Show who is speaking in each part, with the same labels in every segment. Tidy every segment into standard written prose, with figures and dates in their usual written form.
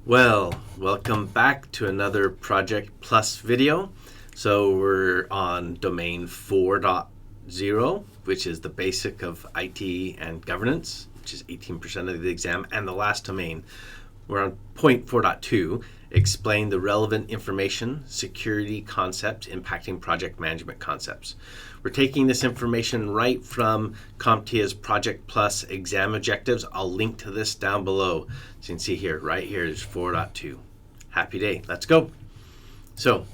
Speaker 1: Well, welcome back to another Project Plus video. So we're on domain 4.0, which is the basic of IT and governance, which is 18% of the exam, and the last domain. We're on point 4.2, explain the relevant information, security concepts impacting project management concepts. We're taking this information right from CompTIA's Project Plus exam objectives. I'll link to this down below. So you can see here, right here is 4.2. Happy day. Let's go. So,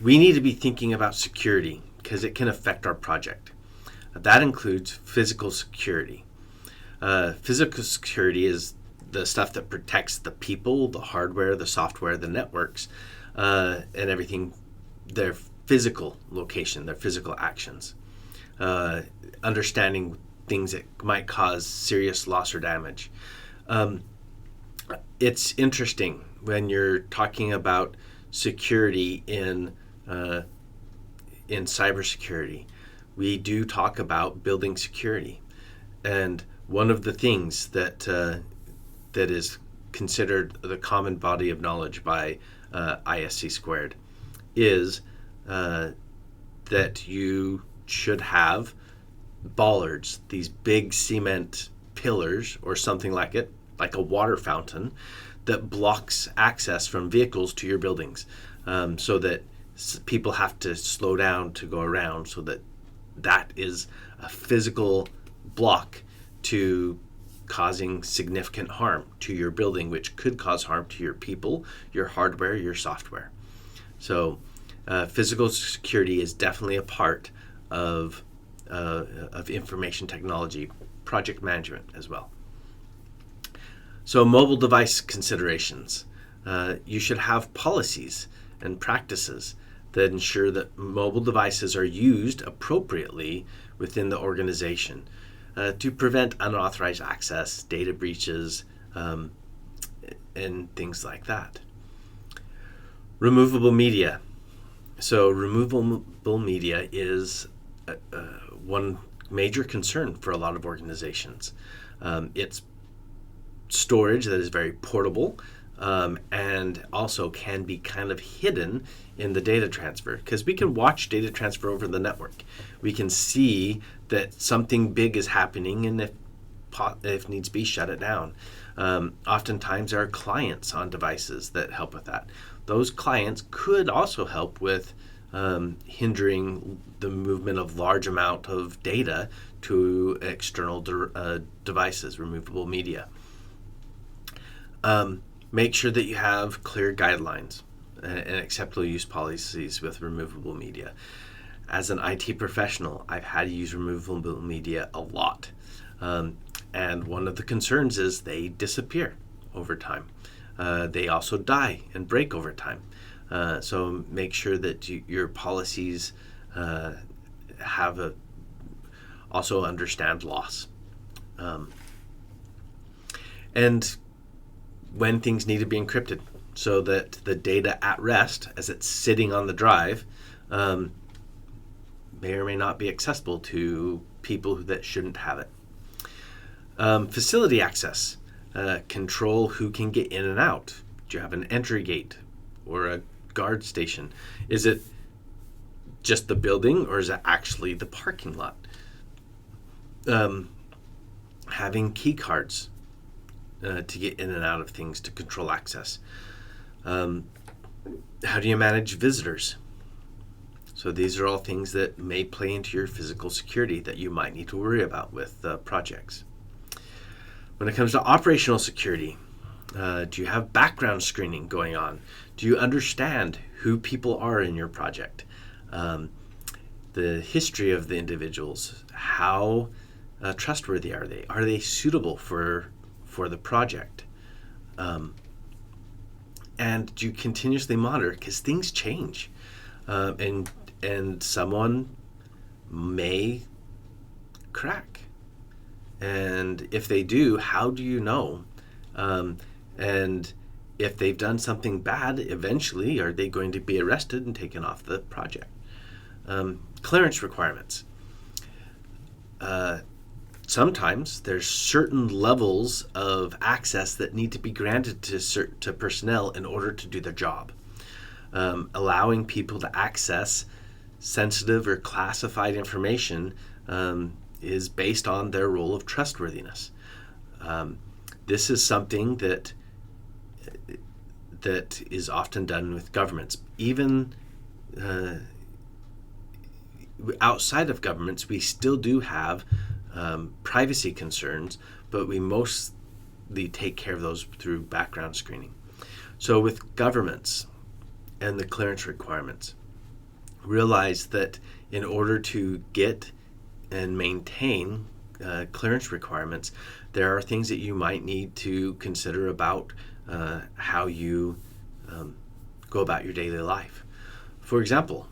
Speaker 1: we need to be thinking about security because it can affect our project. That includes physical security. Physical security is the stuff that protects the people, the hardware, the software, the networks, and everything, their physical location, their physical actions. Understanding things that might cause serious loss or damage. It's interesting when you're talking about security in cybersecurity. We do talk about building security, and one of the things that is considered the common body of knowledge by ISC squared is that you should have bollards, these big cement pillars or something like it, like a water fountain, that blocks access from vehicles to your buildings, so that people have to slow down to go around, so that is a physical block to causing significant harm to your building, which could cause harm to your people, your hardware, your software. So physical security is definitely a part of information technology, project management as well. So mobile device considerations. You should have policies and practices that ensure that mobile devices are used appropriately within the organization to prevent unauthorized access, data breaches, and things like that. Removable media. So removable media is one major concern for a lot of organizations. It's storage that is very portable, and also can be kind of hidden in the data transfer, because we can watch data transfer over the network. We can see that something big is happening, and if needs be, shut it down. Oftentimes there are clients on devices that help with that. Those clients could also help with hindering the movement of large amount of data to external devices, removable media. Make sure that you have clear guidelines and acceptable use policies with removable media. As an IT professional, I've had to use removable media a lot. And one of the concerns is they disappear over time. They also die and break over time. So make sure that your policies also understand loss. And when things need to be encrypted, so that the data at rest, as it's sitting on the drive, may or may not be accessible to people that shouldn't have it. Facility access. Control who can get in and out. Do you have an entry gate or a guard station? Is it just the building, or is it actually the parking lot? Having key cards to get in and out of things, to control access. How do you manage visitors? So these are all things that may play into your physical security that you might need to worry about with projects. When it comes to operational security, do you have background screening going on? Do you understand who people are in your project? The history of the individuals, how trustworthy are they? Are they suitable for the project? And do you continuously monitor, because things change, and someone may crack, and if they do, how do you know? And if they've done something bad, eventually are they going to be arrested and taken off the project? Clearance requirements. Sometimes there's certain levels of access that need to be granted to personnel in order to do their job. Allowing people to access sensitive or classified information is based on their role of trustworthiness. This is something that is often done with governments. Even outside of governments, we still do have privacy concerns, but we mostly take care of those through background screening. So with governments and the clearance requirements, realize that in order to get and maintain clearance requirements, there are things that you might need to consider about how you go about your daily life. For example,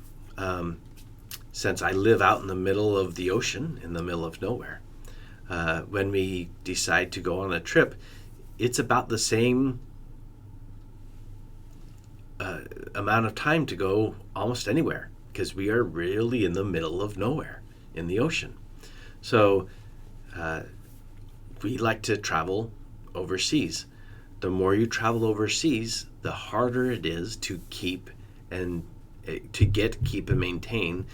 Speaker 1: since I live out in the middle of the ocean, in the middle of nowhere, when we decide to go on a trip, it's about the same amount of time to go almost anywhere, because we are really in the middle of nowhere in the ocean. So we like to travel overseas. The more you travel overseas, the harder it is to keep and maintain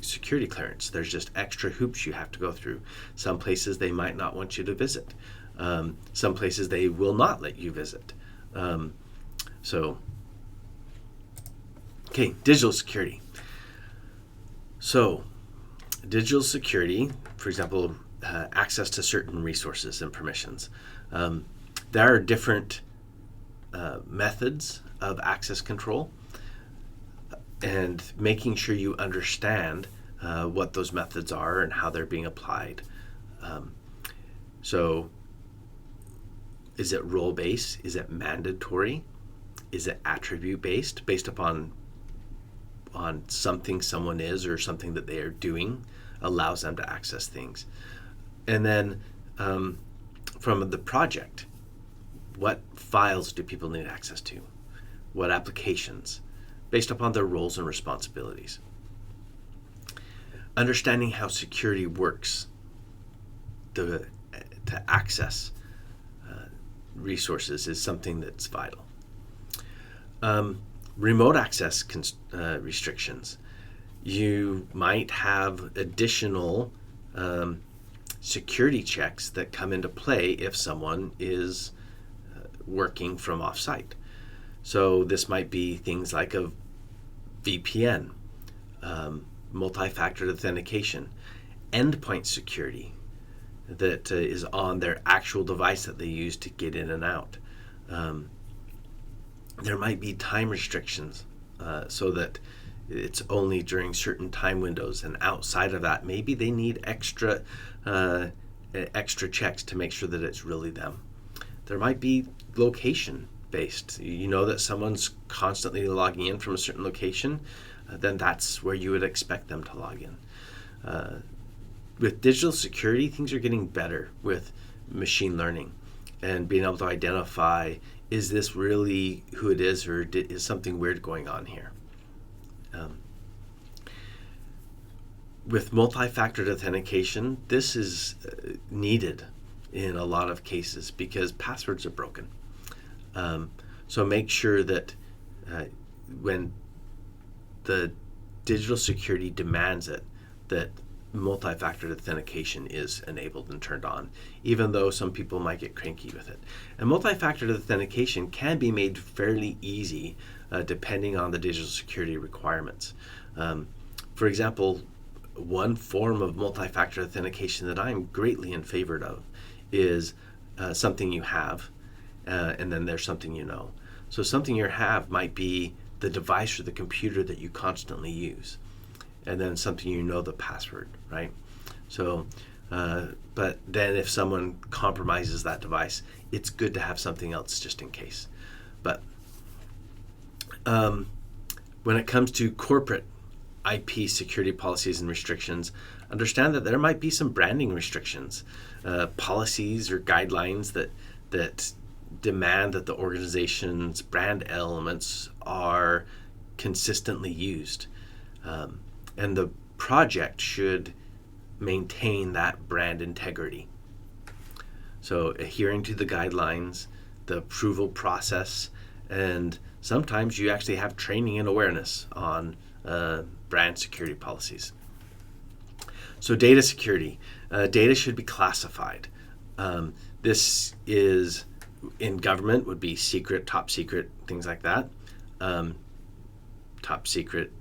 Speaker 1: security clearance. There's just extra hoops you have to go through. Some places they might not want you to visit. Some places they will not let you visit. Okay, digital security. So, digital security, for example, access to certain resources and permissions. There are different methods of access control, and making sure you understand what those methods are and how they're being applied. So, is it role-based? Is it mandatory? Is it attribute-based, based upon something someone is or something that they are doing allows them to access things? And then from the project, what files do people need access to? What applications? Based upon their roles and responsibilities. Understanding how security works to access resources is something that's vital. Remote access restrictions. You might have additional security checks that come into play if someone is working from off-site. So this might be things like a VPN, multi-factor authentication, endpoint security that is on their actual device that they use to get in and out. There might be time restrictions so that it's only during certain time windows, and outside of that, maybe they need extra checks to make sure that it's really them. There might be location based. You know that someone's constantly logging in from a certain location, then that's where you would expect them to log in. With digital security, things are getting better with machine learning and being able to identify, is this really who it is, or is something weird going on here? With multi-factor authentication, this is needed in a lot of cases because passwords are broken. So make sure that when the digital security demands it, that multi-factor authentication is enabled and turned on, even though some people might get cranky with it. And multi-factor authentication can be made fairly easy depending on the digital security requirements. For example, one form of multi-factor authentication that I'm greatly in favor of is something you have, and then there's something you know. So something you have might be the device or the computer that you constantly use, and then something you know the password, right? So, but then if someone compromises that device, it's good to have something else just in case. But when it comes to corporate IP security policies and restrictions, understand that there might be some branding restrictions, policies or guidelines that demand that the organization's brand elements are consistently used. And the project should maintain that brand integrity. So adhering to the guidelines, the approval process, and sometimes you actually have training and awareness on brand security policies. So data security. Data should be classified. This is, in government, would be secret, top secret, things like that. Top secret,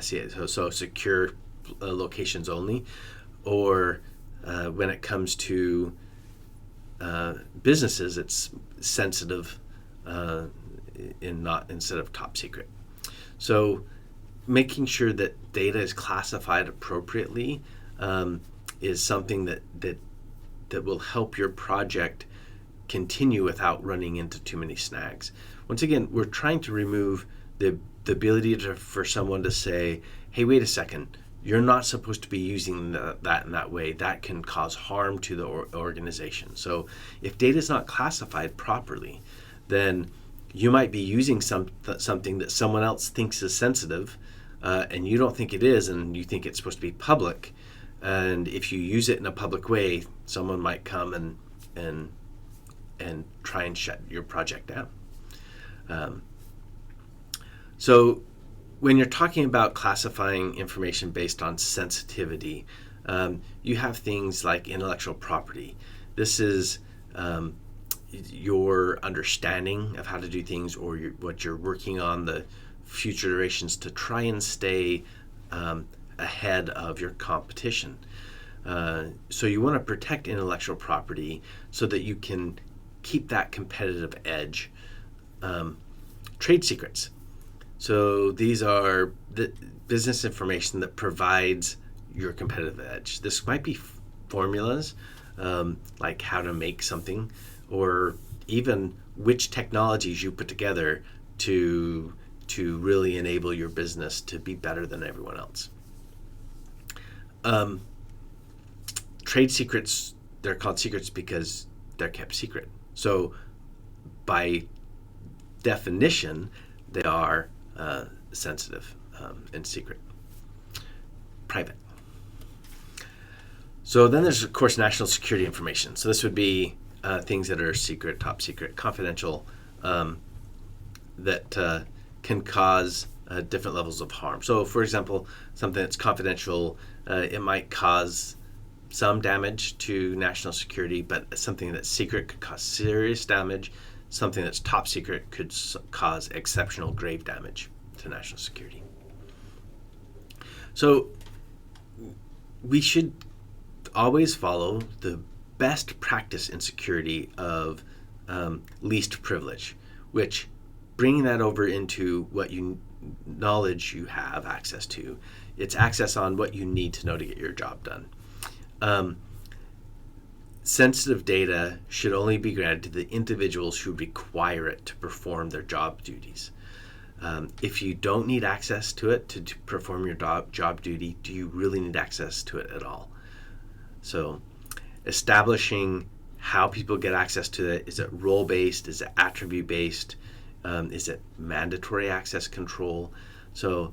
Speaker 1: SEA, so secure locations only. Or when it comes to businesses, it's sensitive instead of top secret. So making sure that data is classified appropriately is something that will help your project continue without running into too many snags. Once again, we're trying to remove the ability for someone to say, hey, wait a second, you're not supposed to be using that in that way. That can cause harm to the organization. So if data is not classified properly, then you might be using something that someone else thinks is sensitive, and you don't think it is, and you think it's supposed to be public. And if you use it in a public way, someone might come and try and shut your project down. So when you're talking about classifying information based on sensitivity, you have things like intellectual property. This is your understanding of how to do things, or what you're working on, the future iterations to try and stay ahead of your competition. So you want to protect intellectual property so that you can keep that competitive edge. Trade secrets. So these are the business information that provides your competitive edge. This might be formulas, like how to make something, or even which technologies you put together to really enable your business to be better than everyone else. Trade secrets, they're called secrets because they're kept secret. So by definition, they are sensitive and secret, private. So then there's, of course, national security information. So this would be things that are secret, top secret, confidential, that can cause different levels of harm. So, for example, something that's confidential, it might cause some damage to national security, but something that's secret could cause serious damage. Something that's top secret could cause exceptional grave damage to national security. So we should always follow the best practice in security of least privilege, which, bringing that over into what knowledge you have access to, it's access on what you need to know to get your job done. Sensitive data should only be granted to the individuals who require it to perform their job duties. If you don't need access to it to perform your job duty, do you really need access to it at all? So establishing how people get access to it, is it role-based, is it attribute-based, is it mandatory access control? So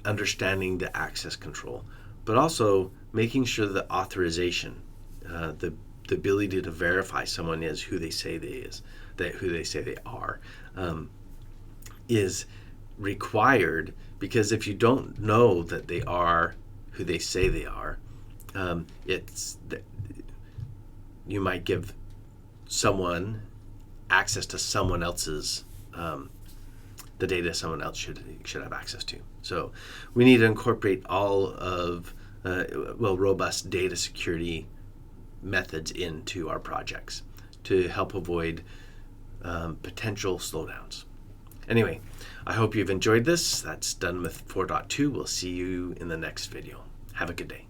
Speaker 1: understanding the access control, but also making sure that authorization, the ability to verify someone is who they say who they say they are, is required, because if you don't know that they are who they say they are, you might give someone access to someone else's the data someone else should have access to. So we need to incorporate all of robust data security methods into our projects to help avoid potential slowdowns. Anyway, I hope you've enjoyed this. That's done with 4.2. We'll see you in the next video. Have a good day.